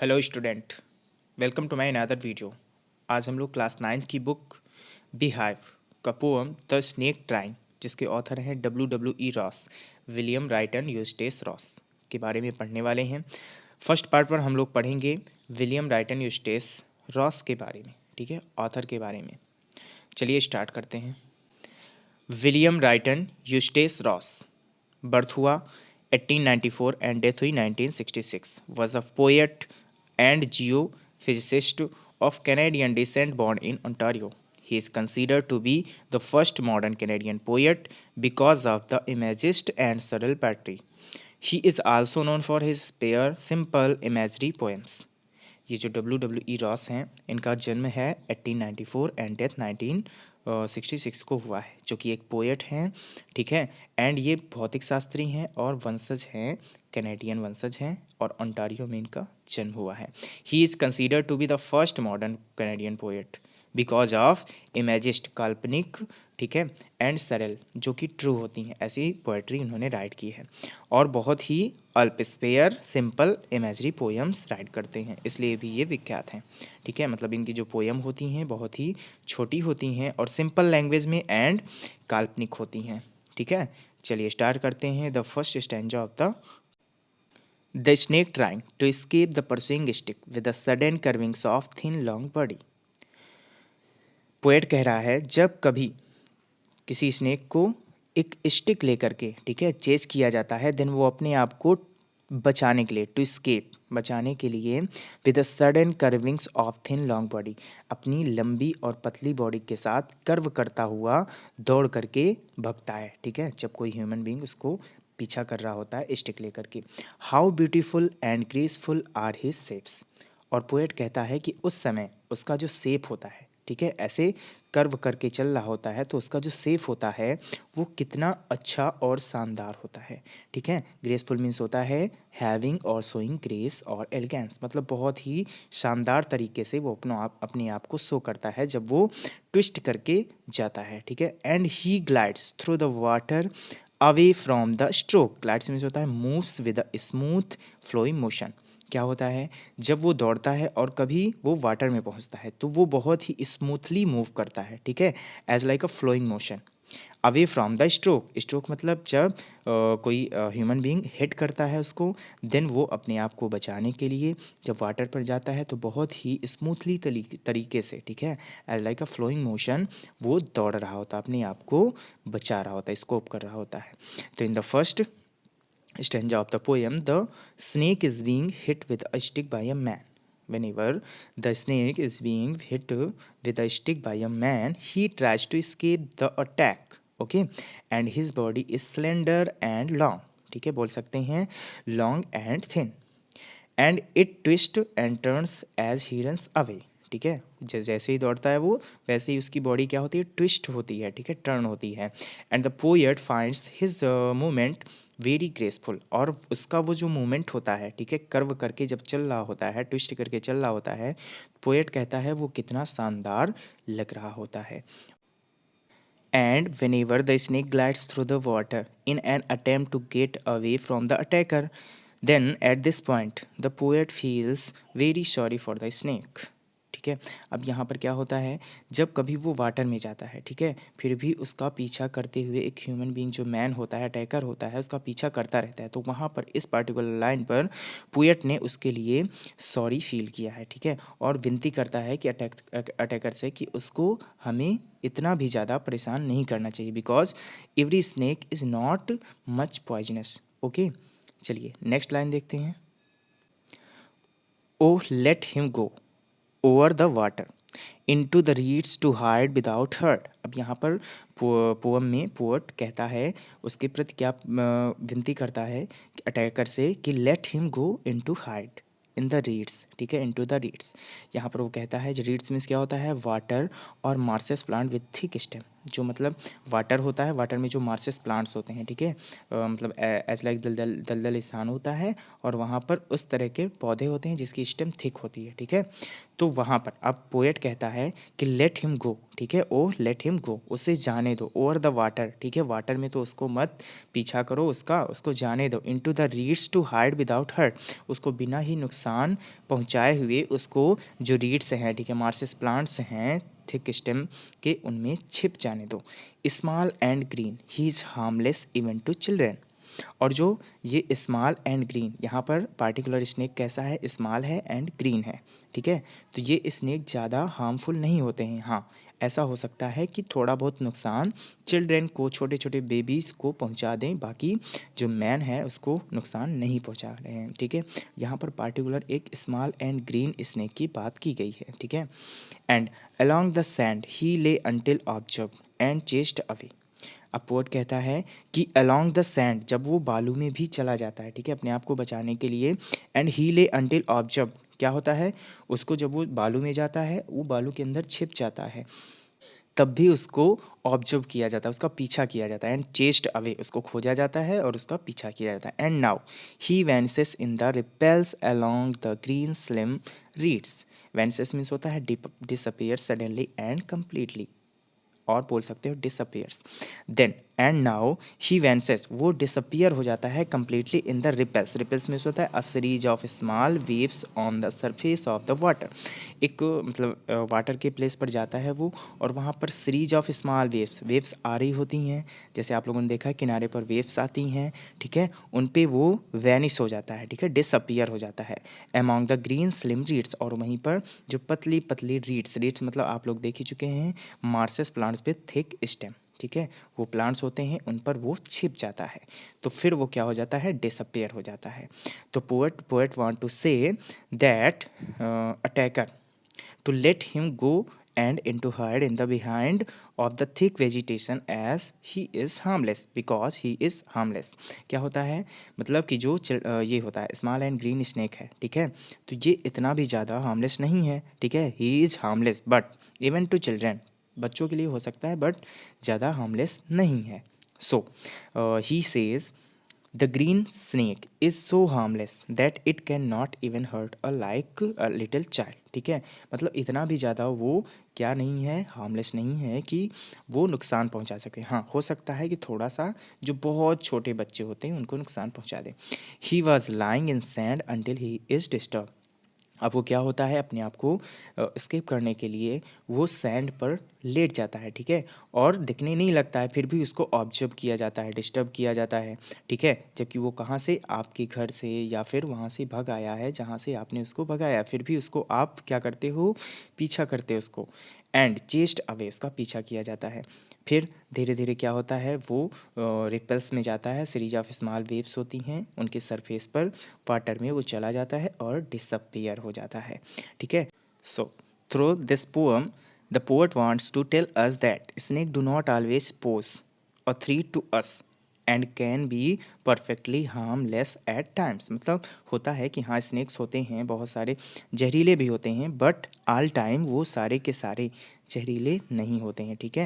Hello student, welcome to my another video. आज हम लोग क्लास 9 की बुक बीहाइव का पोअम द स्नेक ट्राइन, जिसके ऑथर हैं W. रॉस, विलियम राइटन यूस्टेस रॉस, के बारे में पढ़ने वाले हैं। फर्स्ट पार्ट पर हम लोग पढ़ेंगे विलियम राइटन यूस्टेस रॉस के बारे में, ठीक है, ऑथर के बारे में। चलिए स्टार्ट करते हैं। विलियम राइटन यूस्टेस रॉस, बर्थ हुआ 1894 एंड डेथ हुई 1966, was a poet and geophysicist of Canadian descent born in Ontario. He is considered to be the first modern Canadian poet because of the imagist and subtle poetry. He is also known for his spare, simple imagery poems. ये जो W. Ross हैं, इनका जन्म है 1894 and death 1966 को हुआ है, जो कि एक पोएट हैं, ठीक है। एंड ये भौतिक शास्त्री हैं और वंशज हैं, कैनेडियन वंशज हैं, और ओंटारियो में इनका जन्म हुआ है। He is consider to be the first modern Canadian poet because of imagist, काल्पनिक, ठीक है, एंड सरल, जो कि ट्रू होती हैं, ऐसी पोएट्री उन्होंने राइट की है। और बहुत ही अल्प, spare, simple imagery poems write करते हैं, इसलिए भी ये विख्यात हैं, ठीक है। मतलब इनकी जो पोएम होती हैं बहुत ही छोटी होती हैं और सिंपल लैंग्वेज में एंड काल्पनिक होती हैं, ठीक है। चलिए स्टार्ट करते हैं। The first stanza of the snake trying to escape the pursuing stick with the sudden curvings of thin long body. Poet कह रहा है, जब कभी किसी स्नेक को एक स्टिक लेकर के, ठीक है, चेज किया जाता है, देन वो अपने आप को बचाने के लिए, टू स्केप, बचाने के लिए, with the sudden curvings of thin long body, अपनी लंबी और पतली बॉडी के साथ कर्व करता हुआ दौड़ करके भगता है, ठीक है, जब कोई ह्यूमन बींग उसको पीछा कर रहा होता है स्टिक लेकर के। How beautiful and graceful are his shapes. और पोएट कहता है कि उस समय उसका जो शेप होता है, ठीक है, ऐसे कर्व करके चल रहा होता है, तो उसका जो शेप होता है वो कितना अच्छा और शानदार होता है, ठीक है। ग्रेसफुल मीन्स होता है हैविंग और शोइंग ग्रेस और एलिगेंस, मतलब बहुत ही शानदार तरीके से वो अपने आप को शो करता है जब वो ट्विस्ट करके जाता है, ठीक है। And he glides through the water away from the stroke. Glides means होता है moves with a smooth flowing motion. क्या होता है, जब वो दौड़ता है और कभी वो वाटर में पहुंचता है तो वो बहुत ही स्मूथली मूव करता है, ठीक है, as like a flowing motion. Away from the stroke, stroke मतलब जब कोई ह्यूमन बीइंग हिट करता है उसको, देन वो अपने आप को बचाने के लिए जब वाटर पर जाता है तो बहुत ही स्मूथली तरीके से, ठीक है, as like a flowing motion, वो दौड़ रहा होता है, अपने आप को बचा रहा होता है, स्कोप कर रहा होता है। तो in the first stanza of the poem, the snake is being hit with a stick by a man. Whenever the snake is being hit with a stick by a man, he tries to escape the attack. Okay, and his body is slender and long. ठीक है, बोल सकते हैं long and thin. And it twists and turns as he runs away. ठीक है, जैसे ही दौड़ता है वो, वैसे ही उसकी बॉडी क्या होती है, ट्विस्ट होती है, ठीक है, टर्न होती है। And the poet finds his movement very graceful. और उसका वो जो मूवमेंट होता है, ठीक है, कर्व करके जब चल रहा होता है, ट्विस्ट करके चल रहा होता है, पोएट कहता है वो कितना शानदार लग रहा होता है। And whenever the snake glides through the water in an attempt to get away from the attacker, then at this point the poet feels very sorry for the snake. ठीक है, अब यहाँ पर क्या होता है, जब कभी वो वाटर में जाता है, ठीक है, फिर भी उसका पीछा करते हुए एक ह्यूमन बीइंग जो मैन होता है, अटैकर होता है, उसका पीछा करता रहता है, तो वहाँ पर इस पार्टिकुलर लाइन पर पोएट ने उसके लिए सॉरी फील किया है, ठीक है, और विनती करता है कि अटैकर से कि उसको हमें इतना भी ज़्यादा परेशान नहीं करना चाहिए, because every snake is not much poisonous. Okay, चलिए नेक्स्ट लाइन देखते हैं। O let him go over the water into the reeds to hide without hurt. अब यहाँ पर पोअम में पोएट कहता है, उसके प्रति क्या विनती करता है अटैकर से कि late him go into hide in the reads, ठीक है, इनटू द रीड्स। यहाँ पर वो कहता है, जो रीड्स मीन्स क्या होता है, वाटर और marshes plant with thick stem, जो मतलब वाटर होता है, वाटर में जो मार्सेस प्लांट्स होते हैं, ठीक है, मतलब एज लाइक दलदल दलदल स्थान होता है और वहाँ पर उस तरह के पौधे होते हैं जिसकी स्टेम थिक होती है, ठीक है। तो वहाँ पर अब पोएट कहता है कि लेट हिम गो, ठीक है, ओ लेट हिम गो, उसे जाने दो, ओवर द वाटर, ठीक है, वाटर में तो उसको मत पीछा करो उसका, उसको जाने दो, into the reeds to hide without hurt, उसको बिना ही नुकसान पहुँचाए हुए उसको जो रीड्स हैं, ठीक है, मार्सेस प्लांट्स हैं थिक स्टेम के, उनमें छिप जाने दो। Small and green he is harmless even to children. और जो ये स्मॉल एंड ग्रीन, यहाँ पर पार्टिकुलर स्नेक कैसा है, स्मॉल है एंड ग्रीन है, ठीक है। तो ये स्नेक ज़्यादा हार्मफुल नहीं होते हैं। हाँ, ऐसा हो सकता है कि थोड़ा बहुत नुकसान चिल्ड्रेन को, छोटे छोटे बेबीज़ को पहुंचा दें, बाकी जो मैन है उसको नुकसान नहीं पहुंचा रहे हैं, ठीक है। यहाँ पर पार्टिकुलर एक स्मॉल एंड ग्रीन स्नेक की बात की गई है, ठीक है। एंड अलॉन्ग द सैंड ही ले until observe and chased away. अब पोएट कहता है कि अलॉन्ग द सैंड, जब वो बालू में भी चला जाता है, ठीक है, अपने आप को बचाने के लिए, एंड ही ले अंटिल ऑब्जर्व, क्या होता है, उसको जब वो बालू में जाता है, वो बालू के अंदर छिप जाता है, तब भी उसको ऑब्जर्व किया जाता है, उसका पीछा किया जाता है, एंड चेस्ड अवे, उसको खोजा जाता है और उसका पीछा किया जाता है। And now he vanishes in the ripples along the green slim reeds. Vanishes means होता है डिसअपियर सडनली एंड कंप्लीटली, और बोल सकते हो disappears. Then and now he vanishes, वो डिसअपियर हो जाता है completely in the ripples. Ripples means होता है a series of small waves on the surface of the water. एक मतलब वाटर के प्लेस पर जाता है वो, और वहाँ पर series of small waves, waves आ रही होती हैं, जैसे आप लोगों ने देखा है किनारे पर वेव्स आती हैं, ठीक है, उन पे वो वैनिश हो जाता है, ठीक है, डिसअपियर हो जाता है among the green slim reads. और वहीं पर जो पतली पतली रीड्स, रीड्स मतलब आप लोग देख ही चुके हैं, मार्सेस प्लांट्स पे थिक स्टेम, ठीक है, वो प्लांट्स होते हैं, उन पर वो छिप जाता है, तो फिर वो क्या हो जाता है, डिसअपियर हो जाता है। तो poet want to say that attacker to let him go and into hide in the behind of the thick vegetation as he is harmless because he is harmless। क्या होता है, मतलब कि जो ये होता है स्मॉल एंड ग्रीन स्नेक है, ठीक है, तो ये इतना भी ज़्यादा हार्मलेस नहीं है, ठीक है, he is harmless but even to children, बच्चों के लिए हो सकता है बट ज़्यादा हार्मलेस नहीं है। So he says the green snake is so harmless that it cannot even hurt a little child। ठीक है, मतलब इतना भी ज़्यादा वो क्या नहीं है, हार्मलेस नहीं है कि वो नुकसान पहुंचा सके। हाँ, हो सकता है कि थोड़ा सा जो बहुत छोटे बच्चे होते हैं उनको नुकसान पहुंचा दे। He was lying in sand until he is disturb. अब वो क्या होता है, अपने आप को एस्केप करने के लिए वो सैंड पर लेट जाता है, ठीक है, और दिखने नहीं लगता है, फिर भी उसको ऑब्जर्व किया जाता है, डिस्टर्ब किया जाता है, ठीक है, जबकि वो कहाँ से, आपके घर से या फिर वहाँ से भग आया है जहाँ से आपने उसको भगाया, फिर भी उसको आप क्या करते हो, पीछा करते हो उसको, एंड चेस्ट अवे, उसका पीछा किया जाता है। फिर धीरे धीरे क्या होता है, वो रिपल्स में जाता है, सीरीज ऑफ स्मॉल वेव्स होती हैं उनके सरफेस पर, वाटर में वो चला जाता है और डिसअपियर हो जाता है, ठीक है। So through this poem the poet wants to tell us that snake do not always pose a threat to us and can be perfectly harmless at times. मतलब होता है कि हाँ, स्नेक्स होते हैं बहुत सारे, जहरीले भी होते हैं, बट ऑल टाइम वो सारे के सारे जहरीले नहीं होते हैं, ठीक है।